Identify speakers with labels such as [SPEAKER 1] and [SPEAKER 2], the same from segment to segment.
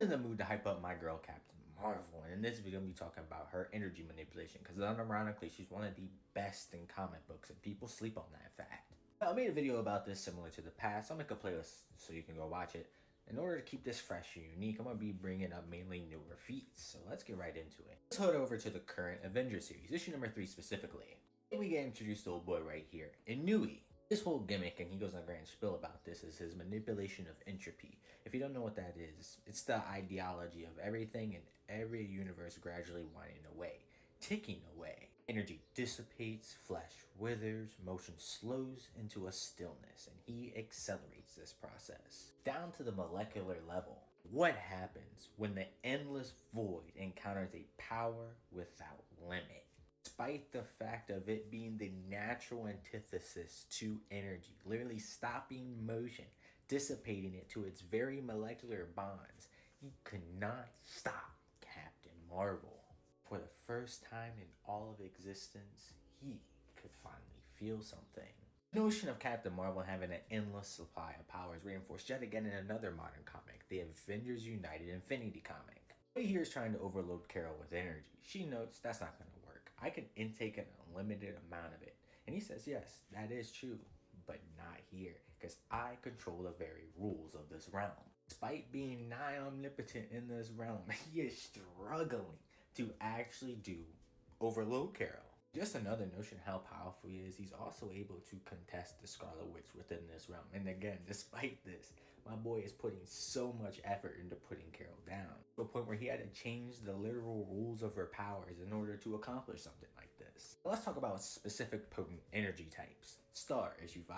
[SPEAKER 1] In the mood to hype up my girl Captain Marvel, and in this video I'm going to be talking about her energy manipulation, because unironically she's one of the best in comic books and people sleep on that fact. I made a video about this similar to the past. I'll make a playlist so you can go watch it. In order to keep this fresh and unique, I'm going to be bringing up mainly newer feats, so let's get right into it. Let's head over to the current Avengers series, issue number 3 specifically. And we get introduced to old boy right here, Inui. His whole gimmick, and he goes on a grand spiel about this, is his manipulation of entropy. If you don't know what that is, it's the ideology of everything in every universe gradually winding away, ticking away. Energy dissipates, flesh withers, motion slows into a stillness, and he accelerates this process. Down to the molecular level, what happens when the endless void encounters a power without limit? Despite the fact of it being the natural antithesis to energy, literally stopping motion, dissipating it to its very molecular bonds, he could not stop Captain Marvel. For the first time in all of existence, he could finally feel something. The notion of Captain Marvel having an endless supply of power is reinforced yet again in another modern comic, the Avengers United Infinity comic. He here is trying to overload Carol with energy. She notes that's not going to work. I can intake an unlimited amount of it. And he says, yes, that is true, but not here, because I control the very rules of this realm. Despite being nigh omnipotent in this realm, he is struggling to actually overload Carol. Just another notion how powerful he is, he's also able to contest the Scarlet Witch within this realm. And again, despite this, my boy is putting so much effort into putting Carol down, to a point where he had to change the literal rules of her powers in order to accomplish something like this. Let's talk about specific potent energy types. Star, issue 5.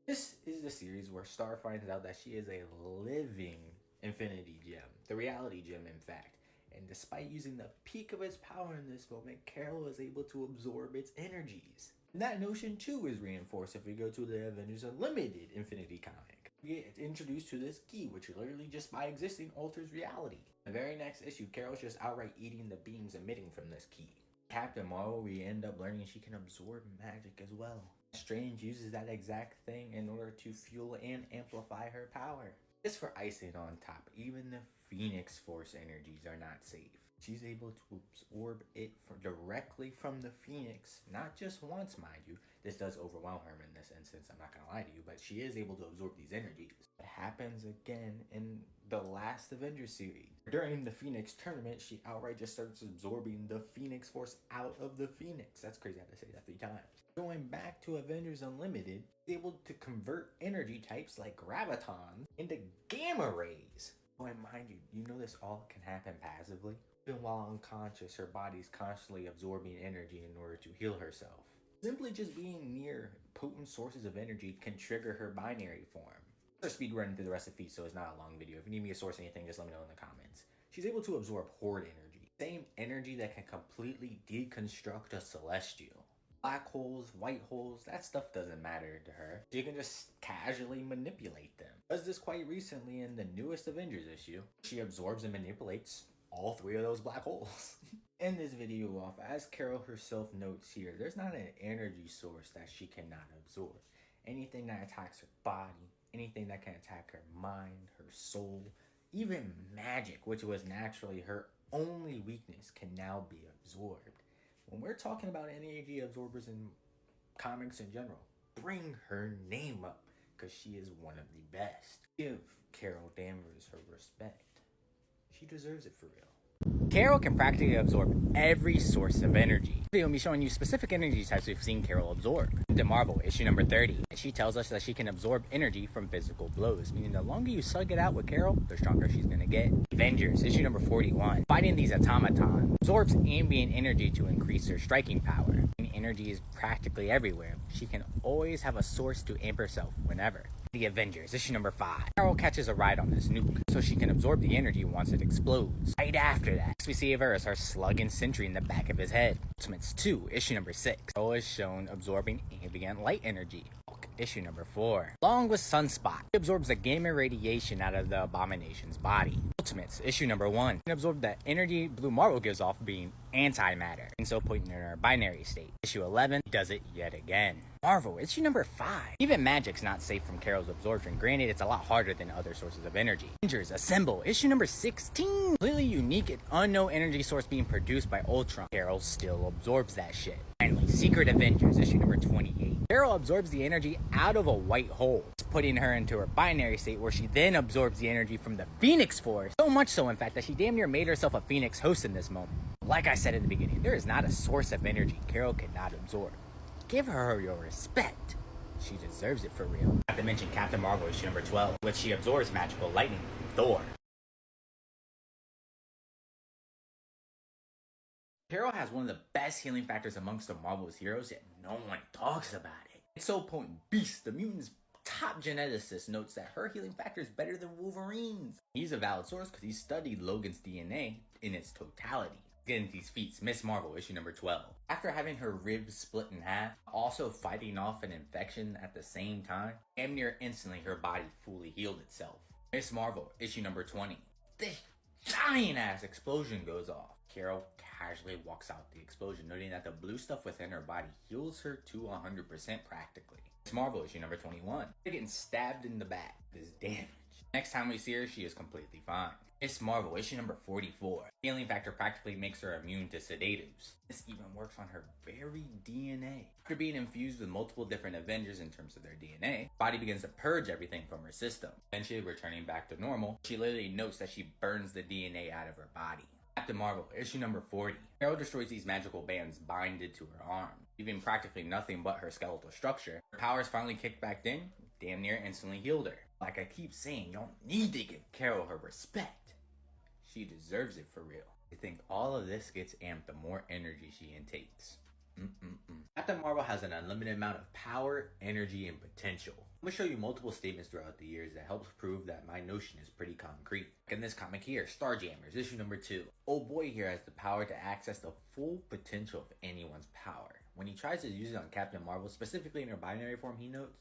[SPEAKER 1] This is the series where Star finds out that she is a living Infinity Gem, the reality gem in fact. And despite using the peak of its power in this moment, Carol is able to absorb its energies. And that notion too is reinforced if we go to the Avengers Unlimited Infinity comic. We get introduced to this key, which literally just by existing alters reality. The very next issue, Carol's just outright eating the beams emitting from this key. Captain Marvel, we end up learning she can absorb magic as well. Strange uses that exact thing in order to fuel and amplify her power. Just for icing on top, even the Phoenix Force energies are not safe. She's able to absorb it directly from the Phoenix, not just once, mind you. This does overwhelm her in this instance, I'm not gonna lie to you, but she is able to absorb these energies. It happens again in the last Avengers series. During the Phoenix tournament, she outright just starts absorbing the Phoenix Force out of the Phoenix. That's crazy, I had to say that 3 times. Going back to Avengers Unlimited, able to convert energy types like gravitons into gamma rays. Oh, and mind you, you know this all can happen passively. Even while unconscious, her body's constantly absorbing energy in order to heal herself. Simply just being near potent sources of energy can trigger her binary form. I'll speed running through the rest of Feats, so it's not a long video. If you need me to source anything, just let me know in the comments. She's able to absorb horde energy. Same energy that can completely deconstruct a celestial. Black holes, white holes, that stuff doesn't matter to her. She can just casually manipulate them. Does this quite recently in the newest Avengers issue. She absorbs and manipulates all 3 of those black holes. End this video off, as Carol herself notes here, there's not an energy source that she cannot absorb. Anything that attacks her body, anything that can attack her mind, her soul, even magic, which was naturally her only weakness, can now be absorbed. When we're talking about energy absorbers in comics in general, bring her name up, because she is one of the best. Give Carol Danvers her respect. She deserves it for real. Carol can practically absorb every source of energy. This video will be showing you specific energy types we've seen Carol absorb. To Marvel, issue number 30. She tells us that she can absorb energy from physical blows, meaning the longer you slug it out with Carol, the stronger she's gonna get. Avengers, issue number 41. Fighting these automatons absorbs ambient energy to increase her striking power. Energy is practically everywhere. She can always have a source to amp herself whenever. The Avengers, issue number 5. Carol catches a ride on this nuke, so she can absorb the energy once it explodes. Right after that, we see of her as her slugging Sentry in the back of his head. Ultimates 2, issue number 6. Carol is shown absorbing ambient light energy.
[SPEAKER 2] Hulk, issue number 4. Along with Sunspot, he absorbs the gamma radiation out of the Abomination's body. Ultimates, issue number 1. He absorbs the energy Blue Marvel gives off being antimatter, and so putting her in her binary state. Issue 11 does it yet again. Marvel, issue number 5. Even magic's not safe from Carol's absorption. Granted, it's a lot harder than other sources of energy. Avengers Assemble, issue number 16. Completely unique and unknown energy source being produced by Ultron. Carol still absorbs that shit. Finally, Secret Avengers, issue number 28. Carol absorbs the energy out of a white hole, putting her into her binary state, where she then absorbs the energy from the Phoenix Force. So much so, in fact, that she damn near made herself a Phoenix host in this moment. Like I said in the beginning, there is not a source of energy Carol cannot absorb. Give her your respect. She deserves it for real. Not to mention Captain Marvel issue number 12, which she absorbs magical lightning from Thor. Carol has one of the best healing factors amongst the Marvel's heroes, yet no one talks about it. It's so potent. Beast, the mutant's top geneticist, notes that her healing factor is better than Wolverine's. He's a valid source because he studied Logan's DNA in its totality. Getting these feats, Miss Marvel issue number 12. After having her ribs split in half, also fighting off an infection at the same time, damn near instantly her body fully healed itself. Miss Marvel issue number 20. This giant ass explosion goes off. Carol casually walks out the explosion, noting that the blue stuff within her body heals her to 100% practically. Miss Marvel issue number 21. Getting stabbed in the back is damage. Next time we see her, she is completely fine. Miss Marvel issue number 44. Healing factor practically makes her immune to sedatives. This even works on her very DNA. After being infused with multiple different Avengers in terms of their DNA, body begins to purge everything from her system. Eventually returning back to normal, she literally notes that she burns the DNA out of her body. Captain Marvel issue number 40. Carol destroys these magical bands binded to her arm, leaving practically nothing but her skeletal structure. Her powers finally kicked back in, damn near instantly healed her. Like I keep saying, you don't need to give Carol her respect. She deserves it for real. I think all of this gets amped the more energy she intakes. Captain Marvel has an unlimited amount of power, energy, and potential. I'm going to show you multiple statements throughout the years that helps prove that my notion is pretty concrete. Like in this comic here, Starjammers, issue number 2. Old boy here has the power to access the full potential of anyone's power. When he tries to use it on Captain Marvel, specifically in her binary form, he notes,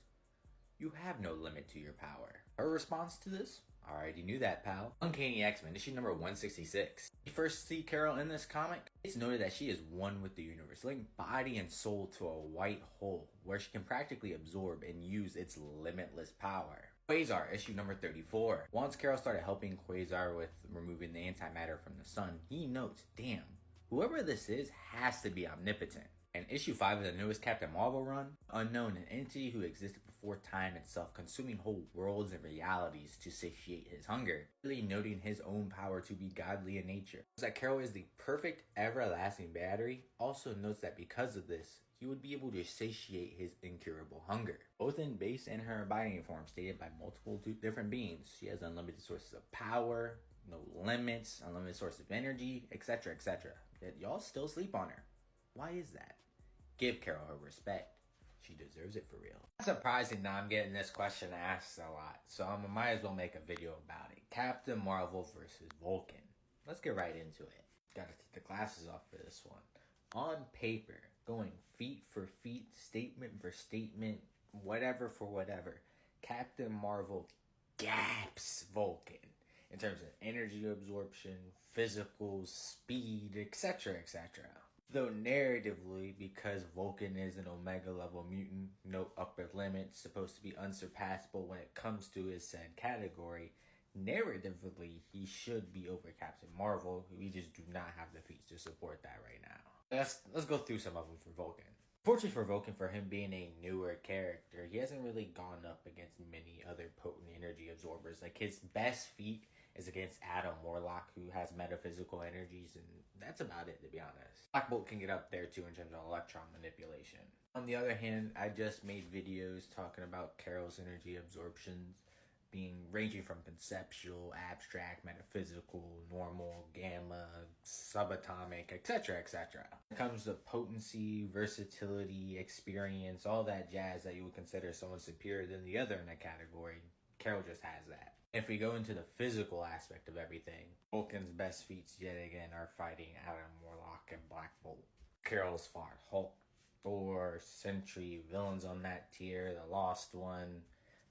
[SPEAKER 2] "You have no limit to your power." Her response to this? Already knew that, pal. Uncanny X-Men, issue number 166. When you first see Carol in this comic, it's noted that she is one with the universe, linking body and soul to a white hole, where she can practically absorb and use its limitless power. Quasar, issue number 34. Once Carol started helping Quasar with removing the antimatter from the sun, he notes, damn, whoever this is has to be omnipotent. In issue 5 of the newest Captain Marvel run, Unknown, an entity who existed before time itself, consuming whole worlds and realities to satiate his hunger, really noting his own power to be godly in nature. That Carol is the perfect everlasting battery, also notes that because of this, he would be able to satiate his incurable hunger. Both in base and her binary form, stated by multiple different beings, she has unlimited sources of power, no limits, unlimited source of energy, etc., etc. Yet y'all still sleep on her. Why is that? Give Carol her respect. She deserves it for real. Not surprising that I'm getting this question asked a lot, so I might as well make a video about it. Captain Marvel versus Vulcan. Let's get right into it. Gotta take the glasses off for this one. On paper, going feat for feat, statement for statement, whatever for whatever, Captain Marvel gaps Vulcan in terms of energy absorption, physical, speed, etc., etc. Though narratively, because Vulcan is an Omega level mutant, no upper limit, supposed to be unsurpassable when it comes to his said category, narratively he should be over Captain Marvel. We just do not have the feats to support that right now. Let's go through some of them for Vulcan. Fortunately for Vulcan, for him being a newer character, he hasn't really gone up against many other potent energy absorbers. Like his best feat is against Adam Warlock, who has metaphysical energies, and that's about it, to be honest. Black Bolt can get up there too in terms of electron manipulation. On the other hand, I just made videos talking about Carol's energy absorptions being ranging from conceptual, abstract, metaphysical, normal, gamma, subatomic, etc., etc. When it comes to potency, versatility, experience, all that jazz that you would consider someone superior than the other in that category, Carol just has that. If we go into the physical aspect of everything, Vulcan's best feats yet again are fighting Adam Warlock and Black Bolt. Carol's fought Hulk,
[SPEAKER 1] or Sentry villains on that tier, the Lost One,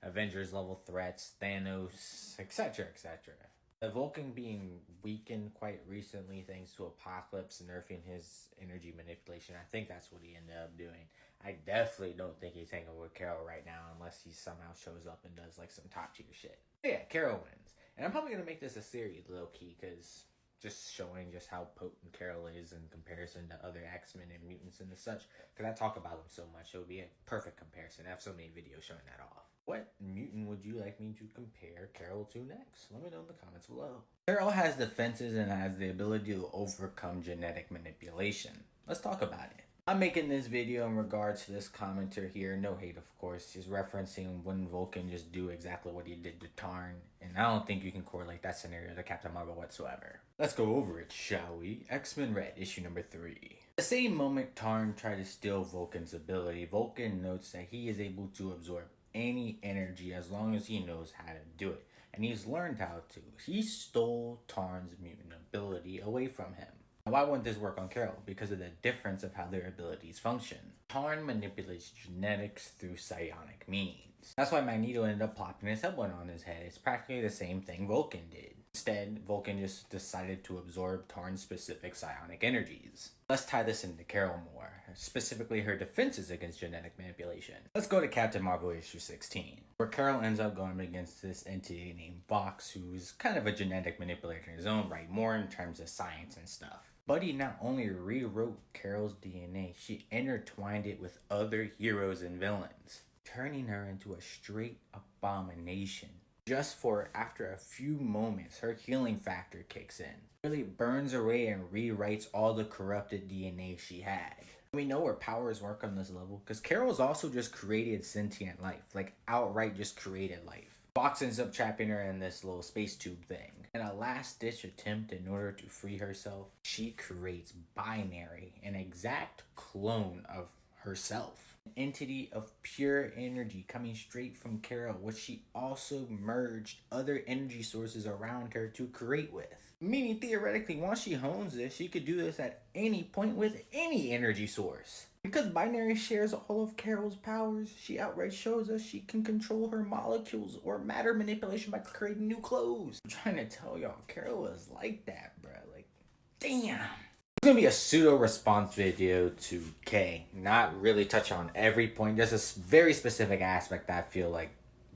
[SPEAKER 1] Avengers level threats, Thanos, etc., etc. The Vulcan being weakened quite recently thanks to Apocalypse nerfing his energy manipulation. I think that's what he ended up doing. I definitely don't think he's hanging with Carol right now unless he somehow shows up and does like some top tier shit. But yeah, Carol wins. And I'm probably going to make this a series low key because just showing just how potent Carol is in comparison to other X-Men and mutants and such. Because I talk about them so much, it would be a perfect comparison. I have so many videos showing that off. What mutant would you like me to compare Carol to next? Let me know in the comments below. Carol has defenses and has the ability to overcome genetic manipulation. Let's talk about it. I'm making this video in regards to this commenter here, no hate of course. He's referencing when Vulcan just do exactly what he did to Tarn, and I don't think you can correlate that scenario to Captain Marvel whatsoever. Let's go over it, shall we? X-Men Red, issue number 3. The same moment Tarn tried to steal Vulcan's ability, Vulcan notes that he is able to absorb any energy as long as he knows how to do it, and he's learned how to. He stole Tarn's mutant ability away from him. Why wouldn't this work on Carol? Because of the difference of how their abilities function. Tarn manipulates genetics through psionic means. That's why Magneto ended up plopping his helmet on his head. It's practically the same thing Vulcan did. Instead, Vulcan just decided to absorb Tarn's specific psionic energies. Let's tie this into Carol more, specifically her defenses against genetic manipulation. Let's go to Captain Marvel issue 16, where Carol ends up going against this entity named Vox, who's kind of a genetic manipulator in his own right, more in terms of science and stuff. Buddy not only rewrote Carol's DNA, she intertwined it with other heroes and villains, turning her into a straight abomination. Just for after a few moments, her healing factor kicks in. Really burns away and rewrites all the corrupted DNA she had. We know her powers work on this level because Carol's also just created sentient life, like outright just created life. Fox ends up trapping her in this little space tube thing. In a last-ditch attempt in order to free herself, she creates Binary, an exact clone of herself. An entity of pure energy coming straight from Carol, which she also merged other energy sources around her to create with. Meaning, theoretically, once she hones this, she could do this at any point with any energy source. Because Binary shares all of Carol's powers, she outright shows us she can control her molecules or matter manipulation by creating new clothes. I'm trying to tell y'all, Carol is like that, bruh. Like, damn. It's gonna be a pseudo response video to K. Not really touch on every point. There's a very specific aspect that I feel like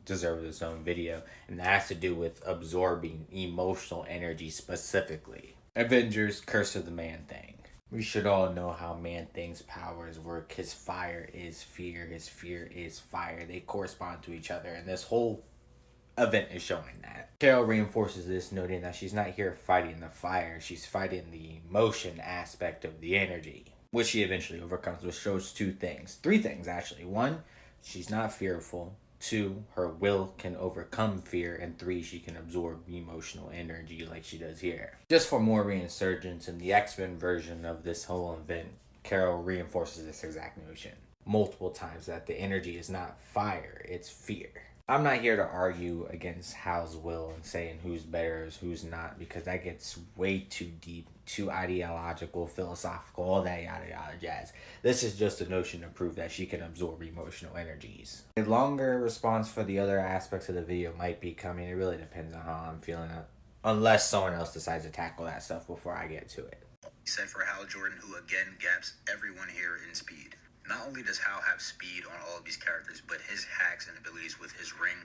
[SPEAKER 1] deserves its own video, and that has to do with absorbing emotional energy specifically. Avengers Curse of the Man-Thing. We should all know how Man-Thing's powers work. His fire is fear, his fear is fire. They correspond to each other, and this whole event is showing that. Carol reinforces this, noting that she's not here fighting the fire, she's fighting the motion aspect of the energy, which she eventually overcomes, which shows three things actually. One, she's not fearful. 2, her will can overcome fear, and 3, she can absorb emotional energy like she does here. Just for more reinsurgence in the X-Men version of this whole event, Carol reinforces this exact notion multiple times, that the energy is not fire, it's fear. I'm not here to argue against Hal's will and saying who's better, who's not, because that gets way too deep, too ideological, philosophical, all that yada yada jazz. This is just a notion to prove that she can absorb emotional energies. A longer response for the other aspects of the video might be coming. It really depends on how I'm feeling, unless someone else decides to tackle that stuff before I get to it.
[SPEAKER 3] Set for Hal Jordan, who again gaps everyone here in speed. Not only does Hal have speed on all of these characters, but his hacks and abilities with his ring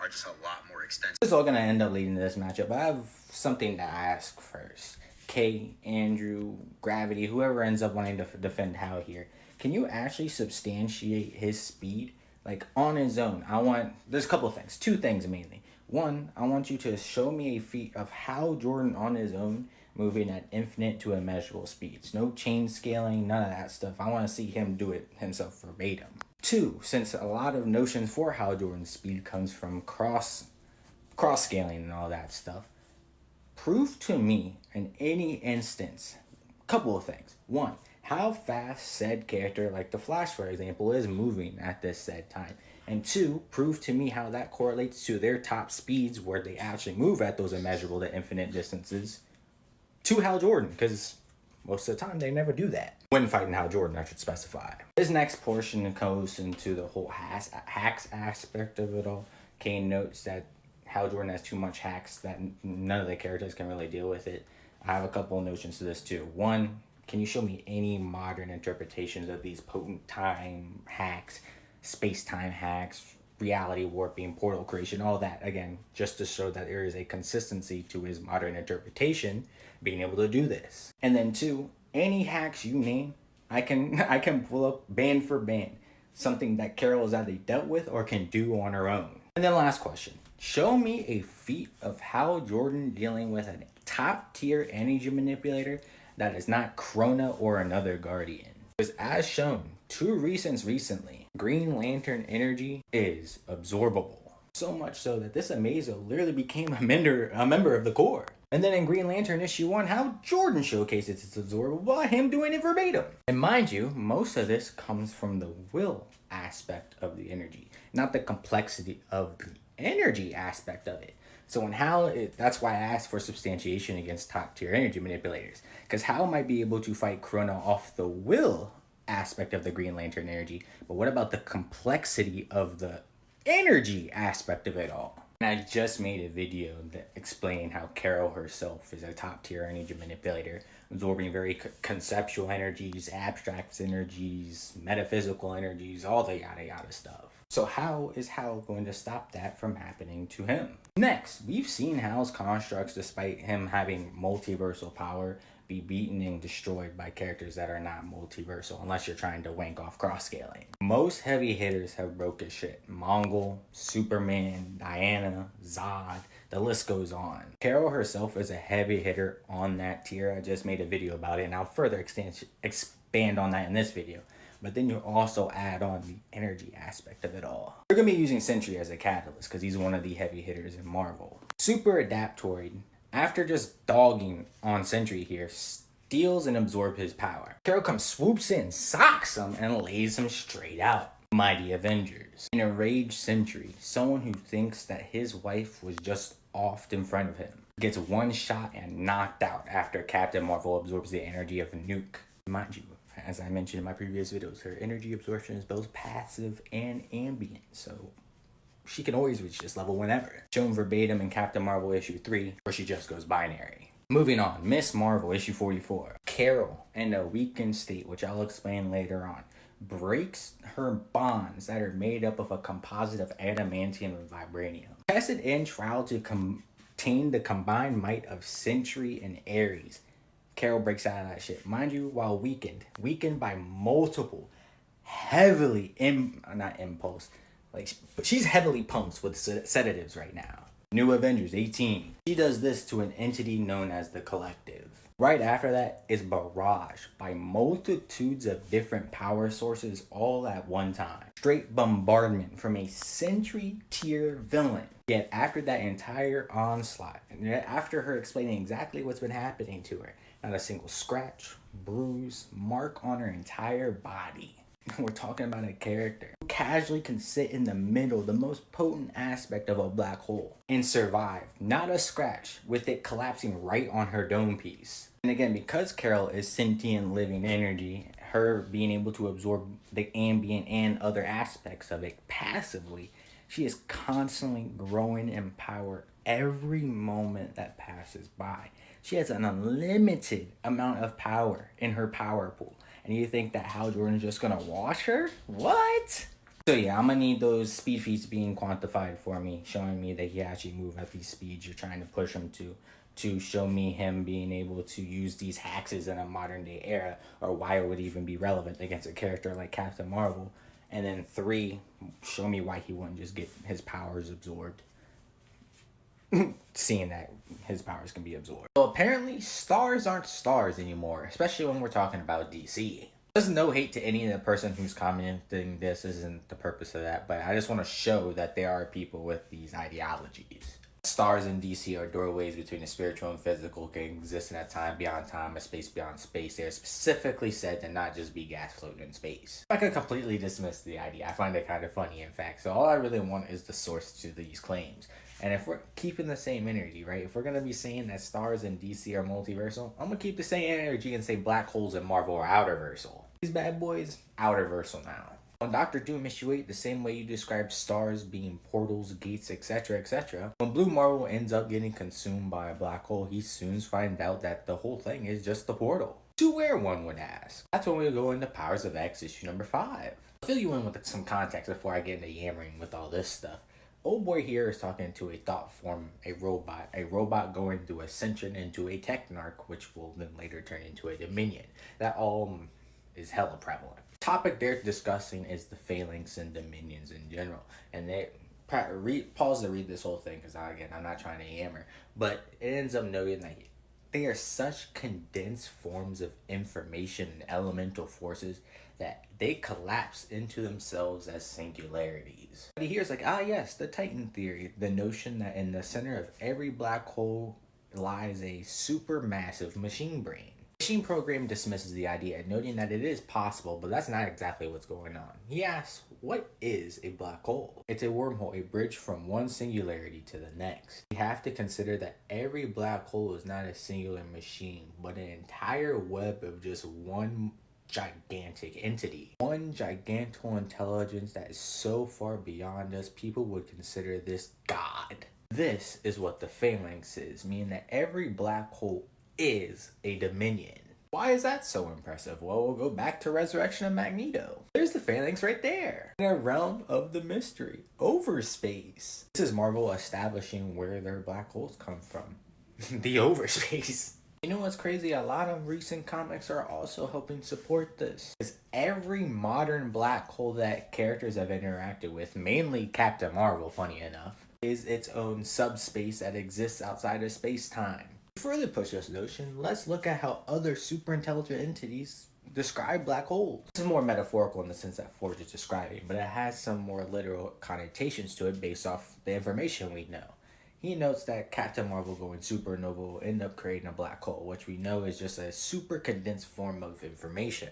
[SPEAKER 3] are just a lot more extensive.
[SPEAKER 1] This is all going to end up leading to this matchup, but I have something to ask first. Kay, Andrew, Gravity, whoever ends up wanting to defend Hal here, can you actually substantiate his speed? Like, on his own. There's a couple of things. 2 things mainly. 1, I want you to show me a feat of Hal Jordan on his own, moving at infinite to immeasurable speeds. No chain scaling, none of that stuff. I want to see him do it himself verbatim. 2, since a lot of notions for Hal Jordan's speed comes from cross scaling and all that stuff, prove to me in any instance a couple of things. 1, how fast said character, like the Flash for example, is moving at this said time. And 2, prove to me how that correlates to their top speeds where they actually move at those immeasurable to infinite distances to Hal Jordan, because Most of the time, they never do that. When fighting Hal Jordan, I should specify. This next portion goes into the whole hacks aspect of it all. Kane notes that Hal Jordan has too much hacks that none of the characters can really deal with it. I have a couple of notions to this too. One, can you show me any modern interpretations of these potent time hacks, space-time hacks, reality warping, portal creation, all that, again, just to show that there is a consistency to his modern interpretation being able to do this. And then two, any hacks you name, I can pull up band for band, something that Carol has either dealt with or can do on her own. And then last question, show me a feat of Hal Jordan dealing with a top tier energy manipulator that is not Krona or another Guardian. Because as shown, 2 recently, Green Lantern energy is absorbable. So much so that this Amazo literally became a member of the Corps. And then in Green Lantern issue 1, Hal Jordan showcases its absorbable by him doing it verbatim. And mind you, most of this comes from the will aspect of the energy, not the complexity of the energy aspect of it. So when Hal, that's why I asked for substantiation against top tier energy manipulators. Because Hal might be able to fight Krona off the will aspect of the Green Lantern energy, but what about the complexity of the energy aspect of it all? And I just made a video that explaining how Carol herself is a top tier energy manipulator, absorbing very conceptual energies, abstract energies, metaphysical energies, all the yada yada stuff. So how is Hal going to stop that from happening to him? Next, we've seen Hal's constructs, despite him having multiversal power, be beaten and destroyed by characters that are not multiversal, unless you're trying to wank off cross-scaling. Most heavy hitters have broke his shit. Mongol, Superman, Diana, Zod, the list goes on. Carol herself is a heavy hitter on that tier. I just made a video about it, and I'll further expand on that in this video. But then you also add on the energy aspect of it all. We're going to be using Sentry as a catalyst because he's one of the heavy hitters in Marvel. Super Adaptoid, after just dogging on Sentry here, steals and absorbs his power. Carol comes, swoops in, socks him, and lays him straight out. Mighty Avengers. An enraged Sentry, someone who thinks that his wife was just off in front of him, gets one shot and knocked out after Captain Marvel absorbs the energy of Nuke. Mind you, as I mentioned in my previous videos, her energy absorption is both passive and ambient, so she can always reach this level whenever. Shown verbatim in Captain Marvel issue 3, where she just goes binary. Moving on, Miss Marvel issue 44. Carol, in a weakened state, which I'll explain later on, breaks her bonds that are made up of a composite of adamantium and vibranium. Tested and trial to contain the combined might of Sentry and Ares. Carol breaks out of that shit. Mind you, while weakened by multiple, heavily, but she's heavily pumped with sedatives right now. New Avengers 18. She does this to an entity known as the Collective. Right after that is barrage by multitudes of different power sources all at one time. Straight bombardment from a Sentry tier villain. Yet after that entire onslaught, and after her explaining exactly what's been happening to her, not a single scratch, bruise, mark on her entire body. We're talking about a character who casually can sit in the middle, the most potent aspect of a black hole, and survive. Not a scratch, with it collapsing right on her dome piece. And again, because Carol is sentient living energy, her being able to absorb the ambient and other aspects of it passively, she is constantly growing in power every moment that passes by. She has an unlimited amount of power in her power pool. And you think that Hal Jordan is just gonna wash her? What? So yeah, I'm gonna need those speed feats being quantified for me, showing me that he actually moves at these speeds you're trying to push him to show me him being able to use these hacks in a modern day era, or why it would even be relevant against a character like Captain Marvel. And then 3, show me why he wouldn't just get his powers absorbed. Seeing that his powers can be absorbed. So apparently stars aren't stars anymore, especially when we're talking about DC. There's no hate to any of the person who's commenting. This isn't the purpose of that, but I just want to show that there are people with these ideologies. Stars in DC are doorways between the spiritual and physical, can exist in a time beyond time, a space beyond space. They're specifically said to not just be gas floating in space. I could completely dismiss the idea. I find it kind of funny, in fact. So all I really want is the source to these claims. And if we're keeping the same energy, right? If we're gonna be saying that stars in DC are multiversal, I'm gonna keep the same energy and say black holes in Marvel are outerversal. These bad boys, outerversal now. On Doctor Doom issue 8, the same way you described stars being portals, gates, etc., etc., when Blue Marvel ends up getting consumed by a black hole, he soon finds out that the whole thing is just the portal. To where, one would ask? That's when we go into Powers of X issue number 5. I'll fill you in with some context before I get into yammering with all this stuff. Old boy here is talking to a thought form, a robot going through ascension into a technarch, which will then later turn into a dominion. That all is hella prevalent. Topic they're discussing is the phalanx and dominions in general, and they pause to read this whole thing because again I'm not trying to yammer, but it ends up noting that they are such condensed forms of information and elemental forces that they collapse into themselves as singularities. But here's like, yes, the Titan theory, the notion that in the center of every black hole lies a supermassive machine brain. Machine Program dismisses the idea, noting that it is possible, but that's not exactly what's going on. He asks, what is a black hole? It's a wormhole, a bridge from one singularity to the next. We have to consider that every black hole is not a singular machine, but an entire web of just one gigantic entity. One gigantal intelligence that is so far beyond us, people would consider this God. This is what the phalanx is, meaning that every black hole is a dominion. Why is that so impressive? Well, we'll go back to Resurrection of Magneto. There's the phalanx right there. In a realm of the mystery, overspace. This is Marvel establishing where their black holes come from. The overspace. You know what's crazy? A lot of recent comics are also helping support this. Because every modern black hole that characters have interacted with, mainly Captain Marvel, funny enough, is its own subspace that exists outside of space-time. To further push this notion, let's look at how other super intelligent entities describe black holes. This is more metaphorical in the sense that Forge is describing, but it has some more literal connotations to it based off the information we know. He notes that Captain Marvel going supernova will end up creating a black hole, which we know is just a super condensed form of information.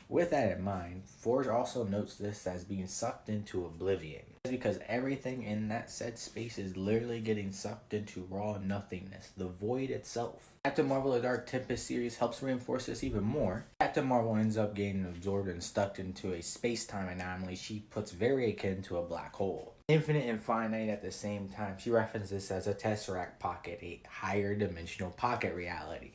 [SPEAKER 1] With that in mind, Forge also notes this as being sucked into oblivion. That's because everything in that said space is literally getting sucked into raw nothingness, the void itself. Captain Marvel The Dark Tempest series helps reinforce this even more. Captain Marvel ends up getting absorbed and stuck into a space-time anomaly she puts very akin to a black hole. Infinite and finite at the same time. She references this as a tesseract pocket, a higher dimensional pocket reality.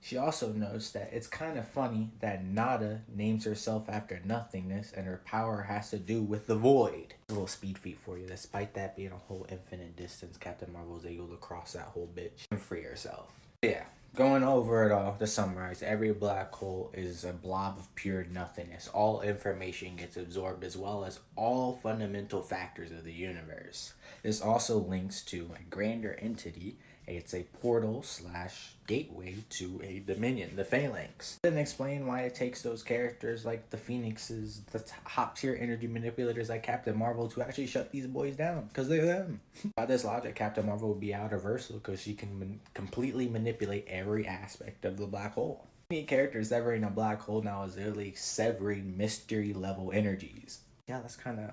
[SPEAKER 1] She also notes that it's kind of funny that Nada names herself after nothingness and her power has to do with the void. A little speed feat for you. Despite that being a whole infinite distance, Captain Marvel is able to cross that whole bitch and free herself. Yeah, going over it all, to summarize, every black hole is a blob of pure nothingness. All information gets absorbed as well as all fundamental factors of the universe. This also links to a grander entity. It's a portal / gateway to a dominion, the phalanx. Then explain why it takes those characters like the Phoenixes, the top tier energy manipulators like Captain Marvel to actually shut these boys down, because they're them. By this logic, Captain Marvel would be outerversal because she can completely manipulate every aspect of the black hole. Any character severing a black hole now is literally severing mystery level energies. Yeah, that's kind of,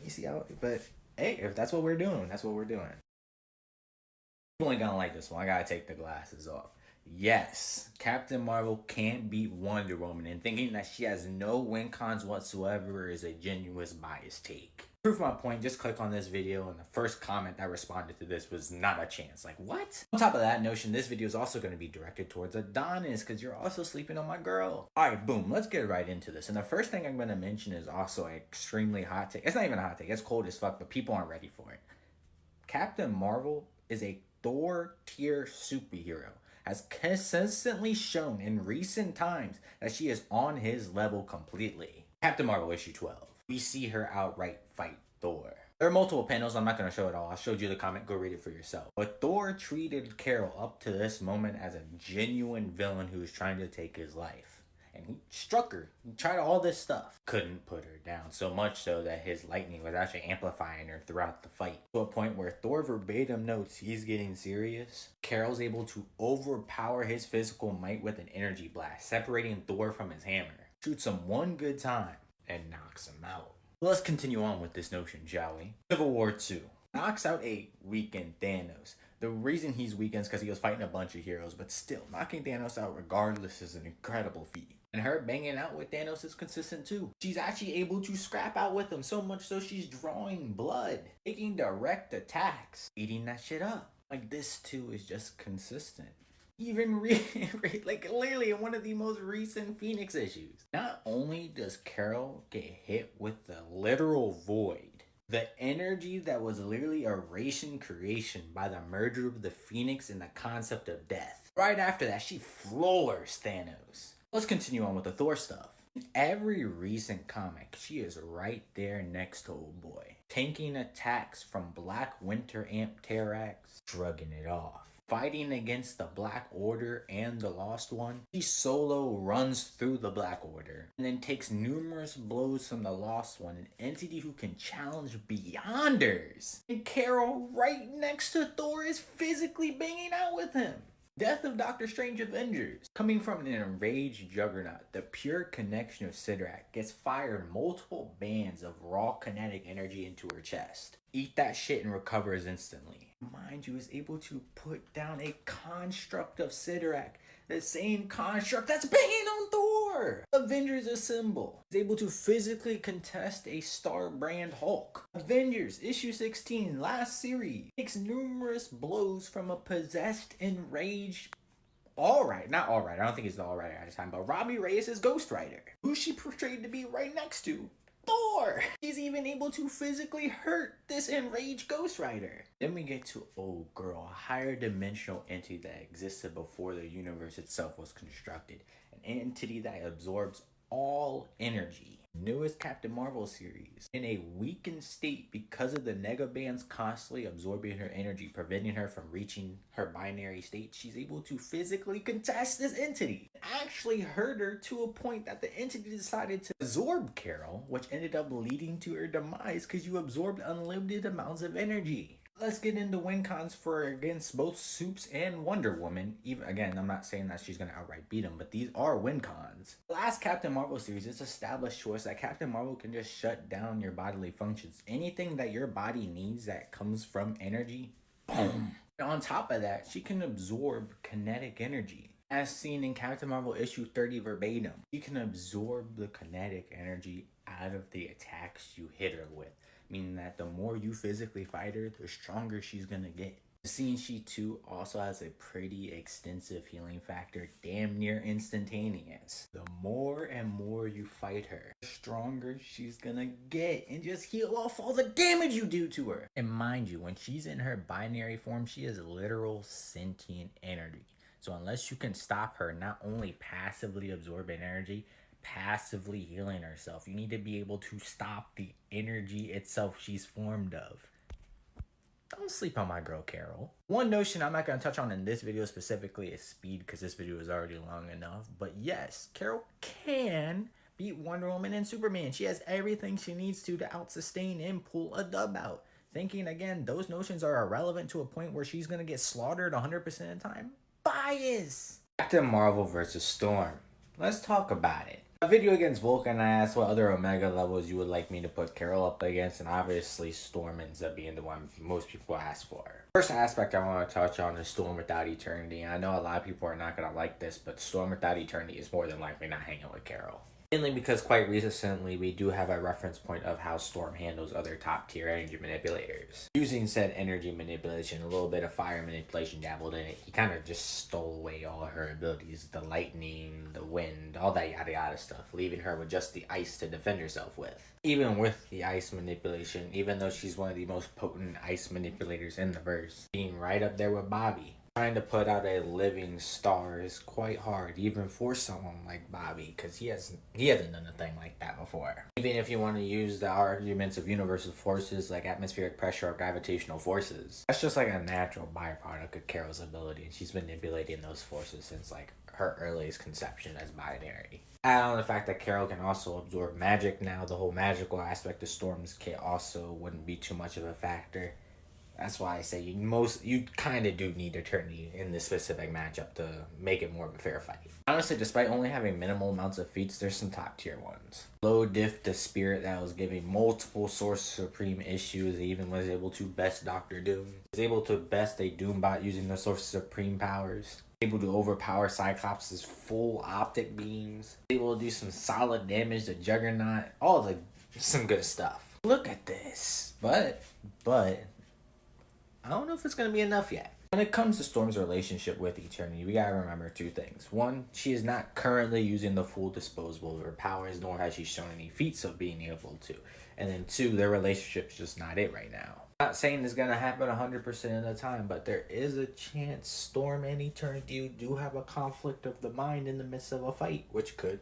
[SPEAKER 1] you see how, but hey, if that's what we're doing, that's what we're doing. I'm only gonna like this one. I gotta take the glasses off. Yes, Captain Marvel can't beat Wonder Woman, and thinking that she has no win cons whatsoever is a genuine biased take. To prove my point, just click on this video, and the first comment that responded to this was not a chance. Like, what? On top of that notion, this video is also going to be directed towards Adonis, because you're also sleeping on my girl. Alright, boom, let's get right into this. And the first thing I'm going to mention is also an extremely hot take. It's not even a hot take, it's cold as fuck, but people aren't ready for it. Captain Marvel is a Thor tier superhero, has consistently shown in recent times that she is on his level completely. Captain Marvel issue 12. We see her outright fight Thor. There are multiple panels, I'm not going to show it all. I showed you the comic, go read it for yourself. But Thor treated Carol up to this moment as a genuine villain who was trying to take his life. And he struck her. He tried all this stuff. Couldn't put her down. So much so that his lightning was actually amplifying her throughout the fight. To a point where Thor verbatim notes he's getting serious. Carol's able to overpower his physical might with an energy blast, separating Thor from his hammer. Shoots him one good time and knocks him out. Let's continue on with this notion, shall we? Civil War II.
[SPEAKER 2] knocks out a weakened Thanos. The reason he's weakened is because he was fighting a bunch of heroes, but still, knocking Thanos out regardless is an incredible feat. And her banging out with Thanos is consistent too. She's actually able to scrap out with him, so much so she's drawing blood, taking direct attacks, eating that shit up. Like, this too is just consistent. Even like literally in one of the most recent Phoenix issues. Not only does Carol get hit with the literal void, the energy that was literally erasing creation by the merger of the Phoenix and the concept of death. Right after that, she floors Thanos. Let's continue on with the Thor stuff. In every recent comic, she is right there next to old boy, tanking attacks from Black Winter Amp Terrax, shrugging it off. Fighting against the Black Order and the Lost One, she solo runs through the Black Order and then takes numerous blows from the Lost One, an entity who can challenge Beyonders. And Carol, right next to Thor, is physically banging out with him. Death of Doctor Strange Avengers. Coming from an enraged Juggernaut, the pure connection of Sidorak gets fired multiple bands of raw kinetic energy into her chest. Eat that shit and recovers instantly. Mind you, is able to put down a construct of Sidorak, the same construct that's banging on Thor. Avengers Assemble is able to physically contest a Star Brand Hulk. Avengers issue 16, last series, takes numerous blows from a possessed, enraged not All Right, I don't think he's the All Right at the time, but Robbie Reyes' Ghost Rider, who she portrayed to be right next to Thor. She's even able to physically hurt this enraged Ghost Rider. Then we get to Old Girl, a higher dimensional entity that existed before the universe itself was constructed. An entity that absorbs all energy. Newest Captain Marvel series. In a weakened state because of the Negabands constantly absorbing her energy, preventing her from reaching her binary state, she's able to physically contest this entity. It actually hurt her to a point that the entity decided to absorb Carol, which ended up leading to her demise because you absorbed unlimited amounts of energy. Let's get into win cons for against both Supes and Wonder Woman. Even again, I'm not saying that she's gonna outright beat them, but these are win cons. The last Captain Marvel series, it's established to us that Captain Marvel can just shut down your bodily functions. Anything that your body needs that comes from energy, boom. And on top of that, she can absorb kinetic energy. As seen in Captain Marvel issue 30 verbatim, she can absorb the kinetic energy out of the attacks you hit her with. Meaning that the more you physically fight her, the stronger she's gonna get. Seeing she too also has a pretty extensive healing factor, damn near instantaneous. The more and more you fight her, the stronger she's gonna get and just heal off all the damage you do to her. And mind you, when she's in her binary form, she is literal sentient energy. So unless you can stop her not only passively absorbing energy, passively healing herself, you need to be able to stop the energy itself she's formed of. Don't sleep on my girl Carol. One notion I'm not going to touch on in this video specifically is speed, because this video is already long enough. But yes, Carol can beat Wonder Woman and Superman. She has everything she needs to out-sustain and pull a dub out. Thinking again, those notions are irrelevant to a point where she's going to get slaughtered 100% of the time. Bias! Captain Marvel versus Storm. Let's talk about it. A video against Vulcan, I asked what other Omega levels you would like me to put Carol up against, and obviously Storm ends up being the one most people ask for. First aspect I want to touch on is Storm without Eternity. I know a lot of people are not going to like this, but Storm without Eternity is more than likely not hanging with Carol. Mainly because quite recently we do have a reference point of how Storm handles other top tier energy manipulators. Using said energy manipulation, a little bit of fire manipulation dabbled in it, he kind of just stole away all of her abilities, the lightning, the wind, all that yada yada stuff, leaving her with just the ice to defend herself with. Even with the ice manipulation, even though she's one of the most potent ice manipulators in the verse, being right up there with Bobby. Trying to put out a living star is quite hard, even for someone like Bobby, because he hasn't done a thing like that before. Even if you want to use the arguments of universal forces like atmospheric pressure or gravitational forces, that's just like a natural byproduct of Carol's ability, and she's manipulating those forces since like her earliest conception as binary. Add on the fact that Carol can also absorb magic now, the whole magical aspect of Storm's kit also wouldn't be too much of a factor.
[SPEAKER 1] That's why I say you kind of do need Eternity in this specific matchup to make it more of a fair fight. Honestly, despite only having minimal amounts of feats, there's some top tier ones. Low diff to Spirit that was giving multiple Source Supreme issues, even was able to best Doctor Doom. Was able to best a Doombot using the Source Supreme powers. Able to overpower Cyclops' full optic beams. Able to do some solid damage to Juggernaut. All the some good stuff. Look at this. But I don't know if it's going to be enough yet. When it comes to Storm's relationship with Eternity, we gotta remember two things. One, she is not currently using the full disposal of her powers, nor has she shown any feats of being able to. And then two, their relationship's just not it right now. I'm not saying it's gonna happen 100% of the time, but there is a chance Storm and Eternity do have a conflict of the mind in the midst of a fight, which could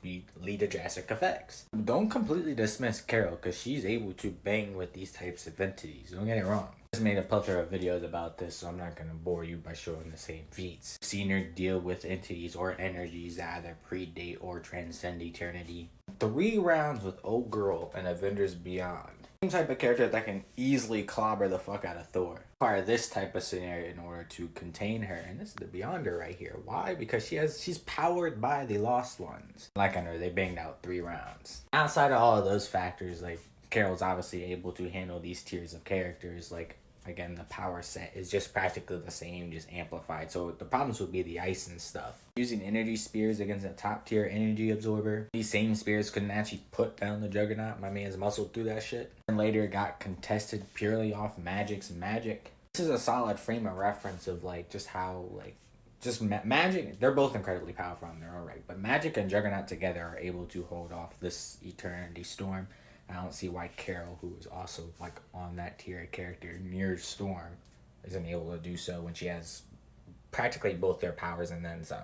[SPEAKER 1] lead to drastic effects. Don't completely dismiss Carol, because she's able to bang with these types of entities. Don't get it wrong. I just made a plethora of videos about this, so I'm not going to bore you by showing the same feats. I've seen her deal with entities or energies that either predate or transcend Eternity. 3 rounds with Old Girl and Avengers Beyond. Same type of character that can easily clobber the fuck out of Thor. Require this type of scenario in order to contain her, and this is the Beyonder right here. Why? Because she's powered by the Lost Ones. Like I know, they banged out 3 rounds. Outside of all of those factors, like Carol's obviously able to handle these tiers of characters. Like again, the power set is just practically the same, just amplified. So the problems would be the ice and stuff. Using energy spears against a top tier energy absorber. These same spears couldn't actually put down the Juggernaut. My man's muscled through that shit. And later got contested purely off Magic's magic. This is a solid frame of reference of like just how like Magic, they're both incredibly powerful in their own right, but Magic and Juggernaut together are able to hold off this Eternity Storm. I don't see why Carol, who is also like on that tier of character near Storm, isn't able to do so when she has practically both their powers and then some.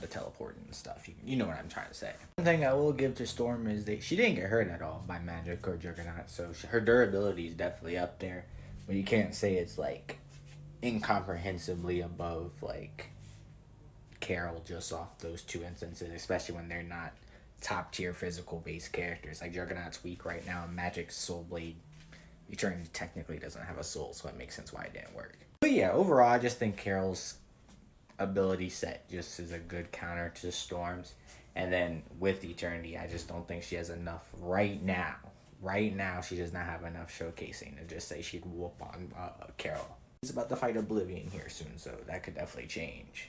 [SPEAKER 1] The teleporting and stuff, you know what I'm trying to say. One thing I will give to Storm is that she didn't get hurt at all by Magic or Juggernaut, so her durability is definitely up there, but you can't say it's like incomprehensibly above like Carol just off those 2 instances, especially when they're not top tier physical based characters. Like Juggernaut's weak right now, and Magic's Soul Blade Eternity technically doesn't have a soul, so it makes sense why it didn't work. But yeah, overall I just think Carol's ability set just is a good counter to Storm's, and then with Eternity I just don't think she has enough right now. Right now she does not have enough showcasing to just say she'd whoop on Carol. He's about to fight Oblivion here soon, so that could definitely change.